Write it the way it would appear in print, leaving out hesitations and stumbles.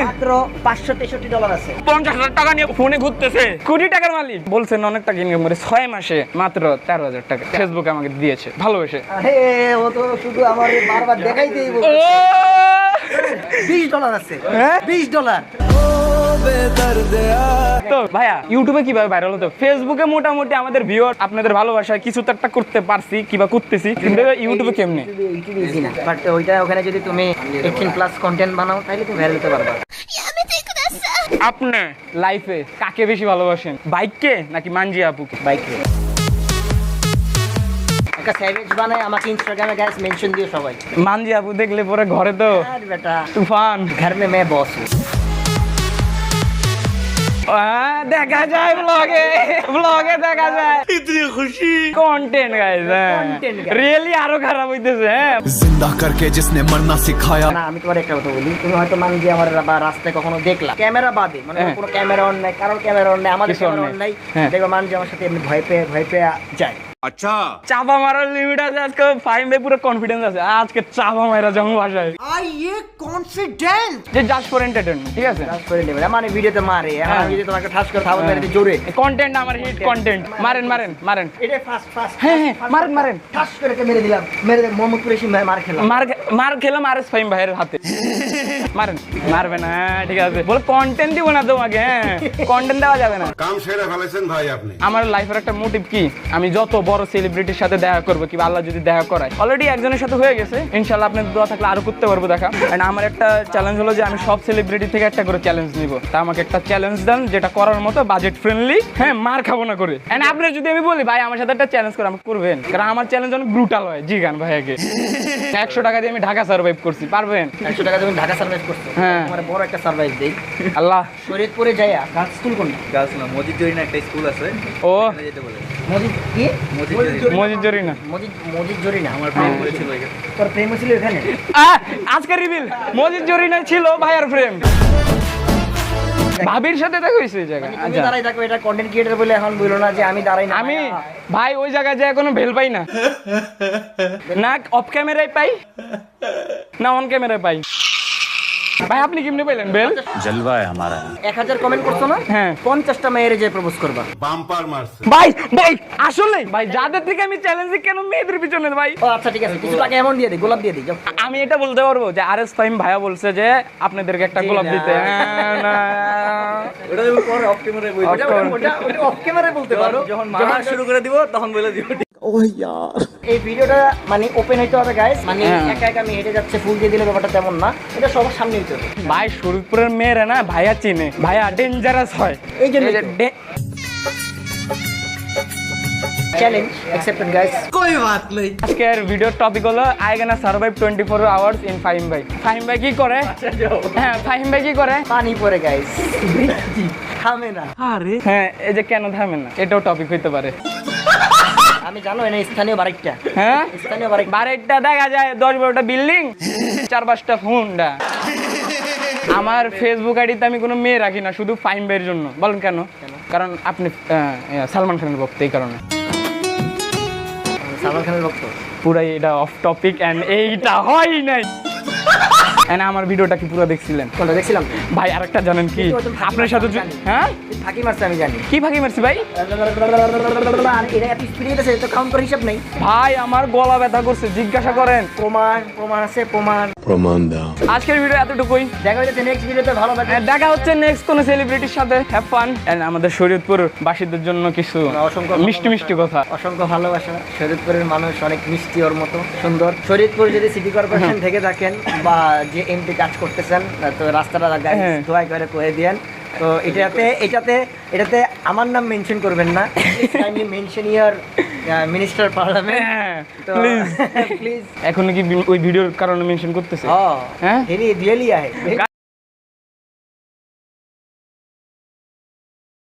মাত্র $563 আছে। 50,000 টাকা নিয়ে ফোনে ঘুরতেছে, কোটি টাকার মালিক। বলছেন অনেক টাকা ইনকাম করে, 6 মাসে মাত্র 13,000 টাকা ফেসবুকে আমাকে দিয়েছে ভালোবেসে। আরে ও তো শুধু আমার বারবার দেখাইতেই বলছে। $20 আছে, $20। তো ভাইয়া ইউটিউবে কিভাবে ভাইরাল হতো? ফেসবুকে মোটামুটি আমাদের ভিউয়ার আপনাদের ভালোবাসায় কিছু তো একটা করতে পারছি কিবা করতেছি, কিন্তু ইউটিউবে কেমনে? ইউটিউবে ইজি না, বাট ওইটা ওখানে যদি তুমি 18+ কন্টেন্ট বানাও তাহলে তুমি ভাইরাল হতে পারবা। আপনি লাইফে কাকে বেশি ভালোবাসেন, বাইককে নাকি মানজি আপুকে? বাইকে একটা স্যাভেজ বানায় আমাকে ইনস্টাগ্রামে গাইস মেনশন দিও সবাই। মানজি আপু দেখলে পরে ঘরে তো আর বেটা তুফান। घर में मैं बॉस हूँ। দেখা যায় ব্লগে দেখা যায় ইতনি খুশি content guys. Content guys. Really আরো খারাপ হইতেছে। जिंदा करके जिसने मरना सिखाया। না আমি তোমার একটা কথা বলি, তুমি হয়তো মান যে আমার রাস্তায় কখনো দেখলা ক্যামেরা বাদে, মানে কোনো ক্যামেরা অন নাই, কারোর ক্যামেরা অন নাই, আমাদের কিছু on ক্যামেরা অন নাই। নাই, দেখো মান যে আমার সাথে এমনি ভয় পেয়ে যায়। अच्छा চাপা মারার লিমিট আছে আজকে। ফাইম ভাই পুরো কনফিডেন্স আছে, আজকে চাপা মারা যাবো বাসায়। ये কনফিডেন্ট যে জাস্ট ফর এন্টারটেইনমেন্ট, ঠিক আছে? ঠাস করে নেবে মানে ভিডিওতে মারে, এখন হ্যাঁ। আমি যদি তোমাকে ঠাস করে থাবো মেরে দিই জোরে, কন্টেন্ট আমার হিট কন্টেন্ট। মারেন এটা ফাস্ট হ্যাঁ, মারেন ঠাস করে মেরে দিলাম, মেরে দিয়ে মোহাম্মদ কুরেশি মার খেলাম। মার খেলাম আরএস ফাইম ভাইয়ের হাতে। মারবে না, ঠিক আছে? বলে কন্টেন্ট দিব না তোমাকে, কন্টেন্ট দেওয়া যাবে না। কাম সেরে ফেলেছেন ভাই আপনি। আমার লাইফের একটা মোটিভ কি, আমি যত বড় সেলিব্রিটির সাথে দেখা করবো, কিংবা আল্লাহ যদি দেখা করায়, অলরেডি একজনের সাথে হয়ে গেছে, ইনশাআল্লাহ আপনাদের দোয়া থাকলে আরো করতে পারবো দেখা। এন্ড আমার একটা চ্যালেঞ্জ হলো যে আমি সব সেলিব্রিটি থেকে একটা করে চ্যালেঞ্জ নিব। তা আমাকে একটা চ্যালেঞ্জ দেন যেটা করার মতো বাজেট ফ্রেন্ডলি, হ্যাঁ, মার খাবো না করে। এন্ড আপনার যদি আমি বলি ভাই আমার সাথে একটা চ্যালেঞ্জ করে, আমাকে করবেন? কারণ আমার চ্যালেঞ্জ অনেক ব্রুটাল হয়। জি গান ভাইয়াকে 100 টাকা দিয়ে আমি ঢাকা সার্ভাইভ করছি, পারবেন? 100 টাকা তুমি ঢাকা সার্ভাইভ করছো, হ্যাঁ। তোমার বড় একটা সার্ভাইভ দেই। আল্লাহ। শরীয়তপুরে যাইয়া গার্লস স্কুল কোনটা? গার্লস না, মসজিদ জরিনা একটা স্কুল আছে, ও ওখানে যেতে বলে। মসজিদ কি? মজিদ জরিনা। মসজিদ জরিনা। আমার প্রেম হয়েছিল এখানে। তোর প্রেম ছিল এখানে? আজকে রিভিল, মজিদ জরিনা ছিল ভাইয়ার ফ্রেম। ভাবির সাথে দেখা হয়েছে এই জায়গায়। তুমি দাঁড়াই থাকো, এটা কন্টেন্ট ক্রিয়েটর বলে এখন বলো না যে আমি দাঁড়াই না। আমি ভাই ওই জায়গায় যায় কোনো ভেল পাই না, না অফ ক্যামেরায় পাই না অন ক্যামেরায় পাই। ভাই আপনি কেমনে পাইলেন বেল? जलवा है हमारा। 1000 কমেন্ট করছো না? হ্যাঁ। 50টা মেয়েরে যে প্রপোজ করবা। বাম্পার মারছে। ভাই আসলে ভাই যাদের থেকে আমি চ্যালেঞ্জে কেন মেয়েদের পিছনে ভাই? ও আচ্ছা ঠিক আছে, কিছু টাকা অ্যামাউন্ট দিয়ে দিই, গোলাপ দিয়ে দিই, যাও। আমি এটা বলতে পারবো যে আরএস ফাইম ভাইয়া বলছে যে আপনাদেরকে একটা গোলাপ দিতে। ওটা তুমি পরে অফ ক্যামেরায় বলবে। ওটা অফ ক্যামেরায় বলতে পারো। যখন মারা শুরু করে দিব তখন বলে দিও। এই ভিডিওটা মানে ওপেন হইতে হবে গাইস, মানে হ্যাঁ। একা একা আমি হেঁটে যাচ্ছে ফুল দিয়ে দিলে ব্যাপারটা তেমন না, এটা সবার সামনে হইতে হবে। ভাই শরীরপুরের মেয়েরা না ভাইয়া চিনে, ভাইয়া ডেঞ্জারাস হয়। এই জন্য এই যে চ্যালেঞ্জ অ্যাকসেপ্টেড গাইস। আজকের ভিডিওর টপিক হলো I can survive 24 hours in Fahim ভাই। ফাহিম ভাই কি করে? হ্যাঁ, ফাহিম ভাই কি করে? পানি পড়ে গাইস, থামে না। হ্যাঁ, এই যে কেন থামে না, এটাও টপিক হইতে পারে। আমি জানো এনে স্থানীয় বাড়িটা, হ্যাঁ, স্থানীয় বাড়ি বারেরটা দেখা যায় 10-12টা বিল্ডিং, 4-5টা হুন্ডা। আমার ফেসবুক আইডিতে আমি কোনো মেয়ে রাখি না, শুধু ফাহিম ভাইয়ের জন্য। বলেন কেন? কারণ আপনি সালমান খানের ভক্ত, এই কারণে। সালমান খানের ভক্ত? পুরাই এটা অফ টপিক এন্ড এইটা হয় নাই। এন্ড আমার ভিডিওটা কি পুরো দেখছিলেন? কোনটা দেখছিলাম? ভাই আরেকটা জানেন কি, আপনার সাথে হ্যাঁ ফাঁকি মারছে আমি জানি। কি ফাঁকি মারছি ভাই? আর এটা এত স্পিড আছে, তো কাউন্ট করে হিসাব নেই ভাই আমার গলা ব্যথা করছে, জিজ্ঞাসা করেন। প্রমাণ আছে, प्रमाण दाओ। আজকের ভিডিও এতটুকুই। দেখা হচ্ছে নেক্সট ভিডিওতে, ভালো থাকবেন। And দেখা হচ্ছে নেক্সট কোন সেলিব্রিটির সাথে। Have fun. এন্ড আমাদের শরীয়তপুর বাসীদের জন্য কিছু অসংখ্য মিষ্টি কথা। অসংখ্য ভালোবাসা। শরীয়তপুরের মানুষ অনেক মিষ্টি, ওর মতো সুন্দর। শরীয়তপুর যদি সিটি কর্পোরেশন থেকে থাকেন বা যে এমপি কাজ করতেছেন, তো রাস্তাটা হ্যাঁ। দোয়া করে কয়ে দিয়েন। তো এটাতে আমার নাম মেনশন করবেন না, মেনশন ইয়ার মিনিস্টার পার্লামেন্ট। হ্যাঁ, তো প্লিজ প্লিজ। এখন কি ওই ভিডিওর কারণে মেনশন করতেছে? হ্যাঁ, হ্যাঁ, রিয়েলি আহে।